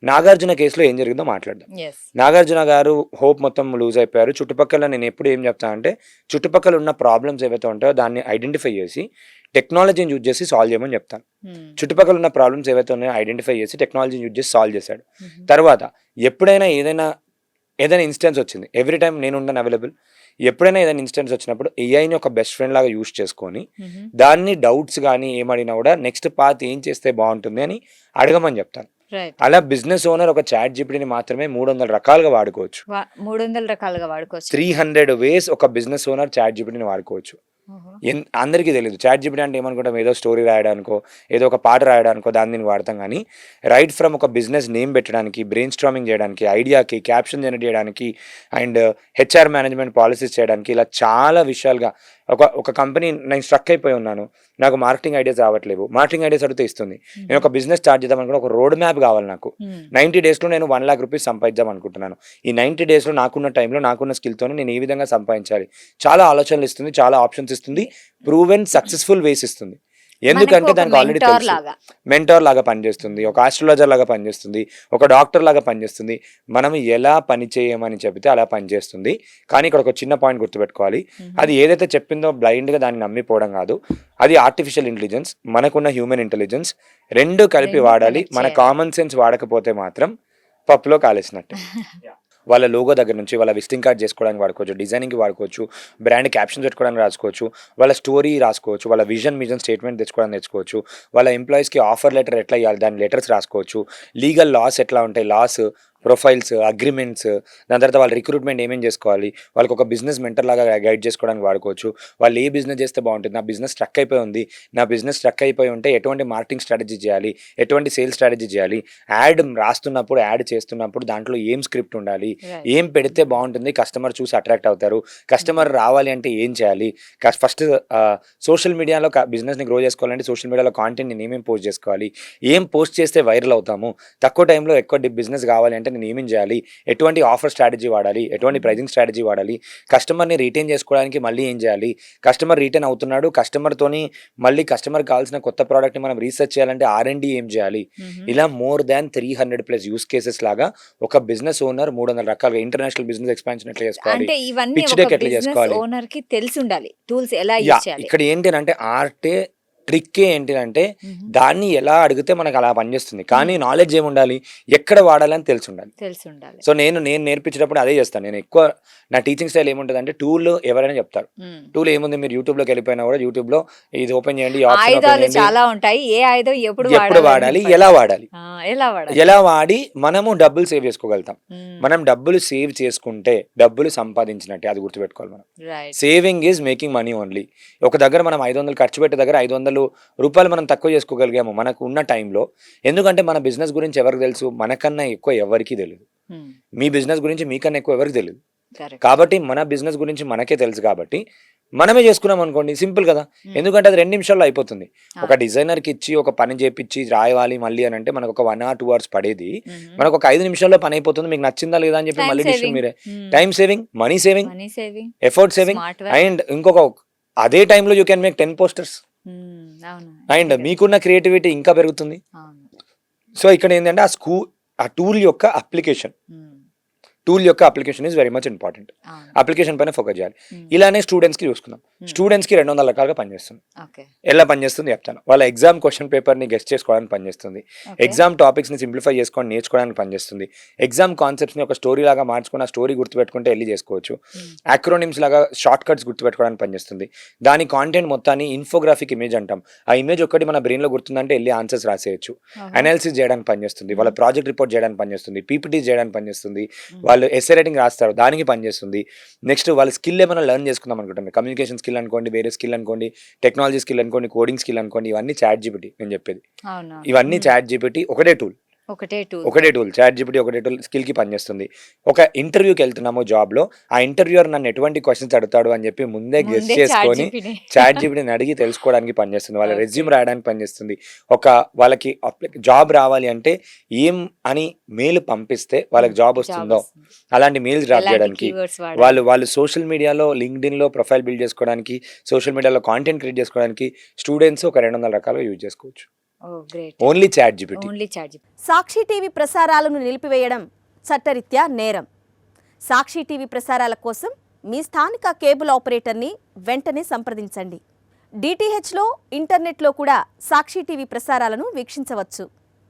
నాగార్జున కేసులో ఏం జరిగిందో మాట్లాడదాం. ఎస్. నాగార్జున గారు హోప్ మొత్తం లూజ్ అయిపోయారు. చుట్టుపక్కల నేను ఎప్పుడు ఏం చెప్తాను అంటే, చుట్టుపక్కల ఉన్న ప్రాబ్లమ్స్ ఏవైతే ఉంటాయో దాన్ని ఐడెంటిఫై చేసి టెక్నాలజీని యూజ్ చేసి సాల్వ్ చేయమని చెప్తాను. చుట్టుపక్కల ఉన్న ప్రాబ్లమ్స్ ఏవైతే ఉన్నాయో ఐడెంటిఫై చేసి టెక్నాలజీని యూజ్ చేసి సాల్వ్ చేశాడు. తర్వాత ఎప్పుడైనా ఏదైనా ఇన్స్టెన్స్ వచ్చింది, ఎవ్రీ టైం నేను ఉంటాను అవైలబుల్. ఎప్పుడైనా ఏదైనా ఇన్స్టెన్స్ వచ్చినప్పుడు ఏఐని ఒక బెస్ట్ ఫ్రెండ్ లాగా యూజ్ చేసుకొని దాన్ని డౌట్స్ కానీ ఏమడినా కూడా నెక్స్ట్ పాత్ ఏం చేస్తే బాగుంటుంది అని అడగమని చెప్తాను. అలా బిజినెస్ ఓనర్ ఒక చాట్ జీపీటీని మాత్రమే 300 రకాలుగా వాడుకోవచ్చు. 300 రకాలుగా వాడుకోవచ్చు. 300 వేస్ ఒక బిజినెస్ ఓనర్ చాట్ జీపీటీని వాడుకోవచ్చు. అందరికీ తెలియదు చాట్ జీపీటీ అంటే ఏమనుకుంటాం, ఏదో స్టోరీ రాయడానికో ఏదో ఒక పాట రాయడానికో దీన్ని వాడతాం. కానీ రైట్ ఫ్రమ్ ఒక బిజినెస్ నేమ్ పెట్టడానికి, బ్రెయిన్ స్ట్రామింగ్ చేయడానికి, ఐడియాకి, క్యాప్షన్ జనరేట్ చేయడానికి అండ్ హెచ్ఆర్ మేనేజ్మెంట్ పాలసీస్ చేయడానికి, ఇలా చాలా విషయాలుగా ఒక కంపెనీ నేను స్ట్రక్ అయిపోయి ఉన్నాను, నాకు మార్కెటింగ్ ఐడియాస్ రావట్లేవు, మార్కెటింగ్ ఐడియాస్ అడిగితే ఇస్తుంది. నేను ఒక బిజినెస్ స్టార్ట్ చేద్దాం అనుకుంటే ఒక రోడ్ మ్యాప్ కావాలి నాకు. 90 డేస్లో నేను 1 lakh రూపీస్ సంపాదిద్దాం అనుకుంటున్నాను. ఈ 90 డేస్లో నాకున్న టైంలో నాకున్న స్కిల్తో నేను ఏ విధంగా సంపాదించాలి, చాలా ఆలోచనలు ఇస్తుంది, చాలా ఆప్షన్స్ ఇస్తుంది, ప్రూవెన్ సక్సెస్ఫుల్ వేస్ ఇస్తుంది. ఎందుకంటే దానికి ఆల్రెడీ తెలుసు. మెంటార్ లాగా పనిచేస్తుంది, ఒక ఆస్ట్రాలజర్ లాగా పనిచేస్తుంది, ఒక డాక్టర్ లాగా పనిచేస్తుంది. మనం ఎలా పని చేయమని చెబితే అలా పనిచేస్తుంది. కానీ ఇక్కడ ఒక చిన్న పాయింట్ గుర్తుపెట్టుకోవాలి, అది ఏదైతే చెప్పిందో బ్లైండ్గా దాన్ని నమ్మిపోవడం కాదు. అది ఆర్టిఫిషియల్ ఇంటెలిజెన్స్, మనకున్న హ్యూమన్ ఇంటెలిజెన్స్ రెండు కలిపి వాడాలి. మన కామన్ సెన్స్ వాడకపోతే మాత్రం పప్పులో కాలేసినట్టు. వాళ్ళ లోగో దగ్గర నుంచి వాళ్ళ విజిటింగ్ కార్డ్ చేసుకోవడానికి వాడుకోవచ్చు, డిజైనింగ్కి వాడుకోవచ్చు, బ్రాండ్ క్యాప్షన్ పెట్టుకోవడానికి రాసుకోవచ్చు, వాళ్ళ స్టోరీ రాసుకోవచ్చు, వాళ్ళ విజన్ స్టేట్మెంట్ తెచ్చుకోవడానికి తెచ్చుకోవచ్చు, వాళ్ళ ఎంప్లాయీస్కి ఆఫర్ లెటర్ ఎట్లా ఇవ్వాలి దాని లెటర్స్ రాసుకోవచ్చు, లీగల్ లాస్ ఎట్లా ఉంటాయి, లాస్ ప్రొఫైల్స్, అగ్రిమెంట్స్, దాని తర్వాత వాళ్ళ రిక్రూట్మెంట్ ఏమేం చేసుకోవాలి, వాళ్ళకి ఒక బిజినెస్ మెంటర్ లాగా గైడ్ చేసుకోవడానికి వాడుకోవచ్చు. వాళ్ళు ఏ బిజినెస్ చేస్తే బాగుంటుంది, నా బిజినెస్ స్ట్రక్ అయిపోయి ఉంది, నా బిజినెస్ స్ట్రక్ అయిపోయి ఉంటే ఎటువంటి మార్కెటింగ్ స్ట్రాటజీ చేయాలి, ఎటువంటి సేల్స్ స్ట్రాటజీ చేయాలి, యాడ్ రాస్తున్నప్పుడు యాడ్ చేస్తున్నప్పుడు దాంట్లో ఏం స్క్రిప్ట్ ఉండాలి, ఏం పెడితే బాగుంటుంది, కస్టమర్ చూసి అట్రాక్ట్ అవుతారు, కస్టమర్ రావాలి అంటే ఏం చేయాలి, ఫస్ట్ సోషల్ మీడియాలో బిజినెస్ని గ్రో చేసుకోవాలంటే సోషల్ మీడియాలో కాంటెంట్ నేను ఏమేమి పోస్ట్ చేసుకోవాలి, ఏం పోస్ట్ చేస్తే వైరల్ అవుతాము, తక్కువ టైంలో ఎక్కువ బిజినెస్ కావాలి అంటే నేను ఏమేం చేయాలి, ఎటువంటి ఆఫర్ స్ట్రాటజీ వాడాలి, ఎటువంటి ప్రైజింగ్ స్ట్రాటజీ వాడాలి, కస్టమర్ని రిటైన్ చేసుకోవడానికి మళ్ళీ ఏం చేయాలి, కస్టమర్ రిటైన్ అవుతున్నాడు, కస్టమర్తోని మళ్ళీ కస్టమర్ కావాల్సిన కొత్త ప్రోడక్ట్ని మనం రీసెర్చ్ చేయాలంటే R&D ఏం చేయాలి, ఇలా మోర్ దాన్ 300+ యూస్ కేసెస్ లాగా ఒక బిజినెస్ ఓనర్ 300 రకాలుగా ఇంటర్నేషనల్ బిజినెస్ ఎక్స్పాన్షన్ ఎట్లా చేసుకోవాలి, ఎట్లా చేసుకోవాలి, ఓనర్కి తెలిసి ఉండాలి టూల్స్ ఎలా యూస్ చేయాలి. ఇక్కడ ఏంటి అంటే ఆర్టే ట్రిక్ ఏంటి అంటే దాన్ని ఎలా అడిగితే మనకు అలా పనిచేస్తుంది. కానీ నాలెడ్జ్ ఏముండాలి, ఎక్కడ వాడాలని తెలిసి ఉండాలి. సో నేను నేర్పించేటప్పుడు అదే చేస్తాను. నేను ఎక్కువ నా టీచింగ్ స్టైల్ ఏముంటుంది అంటే, టూల్ ఎవరైనా చెప్తారు, టూల్ ఏముంది, మీరు యూట్యూబ్లోకి వెళ్ళిపోయినా కూడా యూట్యూబ్లో ఇది ఓపెన్ చేయండి, చాలా ఉంటాయి, ఏ ఆయుధం ఎప్పుడు వాడాలి, ఎలా వాడి మనము డబ్బులు సేవ్ చేసుకోగలుగుతాం. మనం డబ్బులు సేవ్ చేసుకుంటే డబ్బులు సంపాదించినట్టే, అది గుర్తుపెట్టుకోవాలి. మనం saving is making money only. ఒక దగ్గర మనం 500 ఖర్చు పెట్టే దగ్గర 500 రూపాయలు మనం తక్కువ చేసుకోగలిగాము మనకు ఉన్న టైంలో. ఎందుకంటే మన బిజినెస్ గురించి ఎవరికి తెలుసు, మనకన్నా ఎక్కువ ఎవరికి తెలియదు. మీ బిజినెస్ గురించి మీకన్నా ఎక్కువ ఎవరికి తెలియదు. కాబట్టి మన బిజినెస్ గురించి మనకే తెలుసు కాబట్టి మనమే చేసుకున్నాం అనుకోండి, సింపుల్ కదా. ఎందుకంటే అది 2 నిమిషాల్లో అయిపోతుంది. ఒక డిజైనర్కి ఇచ్చి ఒక పని చేపించి రాయాలి మళ్ళీ అని అంటే మనకు ఒక 1 or 2 hours పడేది మనకు ఒక 5 నిమిషాల్లో పని అయిపోతుంది. మీకు నచ్చిందా లేదా అని చెప్పి మళ్ళీ డిసిషన్ మీరే. Time saving, money saving, effort saving, and ఇంకొక అదే టైంలో you can make 10 posters. And మీకున్న క్రియేటివిటీ ఇంకా పెరుగుతుంది. సో ఇక్కడ ఏంటంటే ఆ టూల్ యొక్క application is very much important. Application పైన ఫోకస్ చేయాలి. ఇలానే స్టూడెంట్స్కి చూసుకుందాం. స్టూడెంట్స్కి 200 రకాలుగా పనిచేస్తుంది. ఎలా పనిచేస్తుంది చెప్తాను. వాళ్ళ ఎగ్జామ్ క్వశ్చన్ పేపర్ని గెస్ట్ చేసుకోవడానికి పనిచేస్తుంది, ఎగ్జామ్ టాపిక్స్ని సింప్లిఫై చేసుకొని నేర్చుకోవడానికి పనిచేస్తుంది, ఎగ్జామ్ కాన్సెప్ట్స్ని ఒక స్టోరీ లాగా మార్చుకొని ఆ స్టోరీ గుర్తుపెట్టుకుంటే వెళ్ళి చేసుకోవచ్చు, యాక్రోనిమ్స్ లాగా షార్ట్ కట్స్ గుర్తుపెట్టుకోవడానికి పనిచేస్తుంది, దాని కాంటెంట్ మొత్తాన్ని ఇన్ఫోగ్రాఫిక్ ఇమేజ్ అంటాం, ఆ ఇమేజ్ ఒక్కటి మన బ్రెయిన్లో గుర్తుందంటే వెళ్ళి ఆన్సర్స్ రాసేయచ్చు, అనాలిసిస్ చేయడానికి పనిచేస్తుంది, వాళ్ళ ప్రాజెక్ట్ రిపోర్ట్ చేయడానికి పనిచేస్తుంది, పీపీటీ చేయడానికి పనిచేస్తుంది, వాళ్ళు ఎస్ఏ రైటింగ్ రాస్తారు దానికి పనిచేస్తుంది. నెక్స్ట్ వాళ్ళ స్కిల్ ఏమైనా లెర్న్ చేసుకుందాం అనుకుంటాం, కమ్యూనికేషన్ స్కిల్ అనుకోండి, వేరే స్కిల్ అనుకోండి, టెక్నాలజీ స్కిల్ అనుకోండి, కోడింగ్ స్కిల్ అనుకోండి, ఇవన్నీ చాట్ జీపీటీ నేను చెప్పేది. ఇవన్నీ చాట్ జీపీటీ ఒకటే టూల్. చాట్ జీపీటీ ఒకటే టూల్ స్కిల్ కి పనిచేస్తుంది. ఒక ఇంటర్వ్యూకి వెళ్తున్నామో జాబ్ లో, ఆ ఇంటర్వ్యూర్ నన్ను ఎటువంటి క్వశ్చన్స్ అడుగుతాడు అని చెప్పి ముందే గెస్ చేసుకొని చాట్ జీపీటీని అడిగి తెలుసుకోవడానికి పనిచేస్తుంది. వాళ్ళ రెజ్యూమ్ రాయడానికి పనిచేస్తుంది. వాళ్ళకి జాబ్ రావాలి అంటే ఏం అని మెయిల్ పంపిస్తే వాళ్ళకి జాబ్ వస్తుందో అలాంటి మెయిల్స్ డ్రాప్ చేయడానికి, వాళ్ళు సోషల్ మీడియాలో లింక్డ్ఇన్ లో ప్రొఫైల్ బిల్డ్ చేసుకోవడానికి, సోషల్ మీడియాలో కాంటెంట్ క్రియేట్ చేసుకోవడానికి స్టూడెంట్స్ ఒక 200 రకాలుగా యూజ్ చేసుకోవచ్చు. Oh great. Only chat GPT. Only chat GPT. Sakshi TV ప్రసారాలను నిలిపివేయడం చట్టరీత్యా నేరం. సాక్షి టీవీ ప్రసారాల కోసం మీ స్థానిక కేబుల్ ఆపరేటర్ని వెంటనే సంప్రదించండి. డిటిహెచ్లో, ఇంటర్నెట్లో కూడా సాక్షి టీవీ ప్రసారాలను వీక్షించవచ్చు.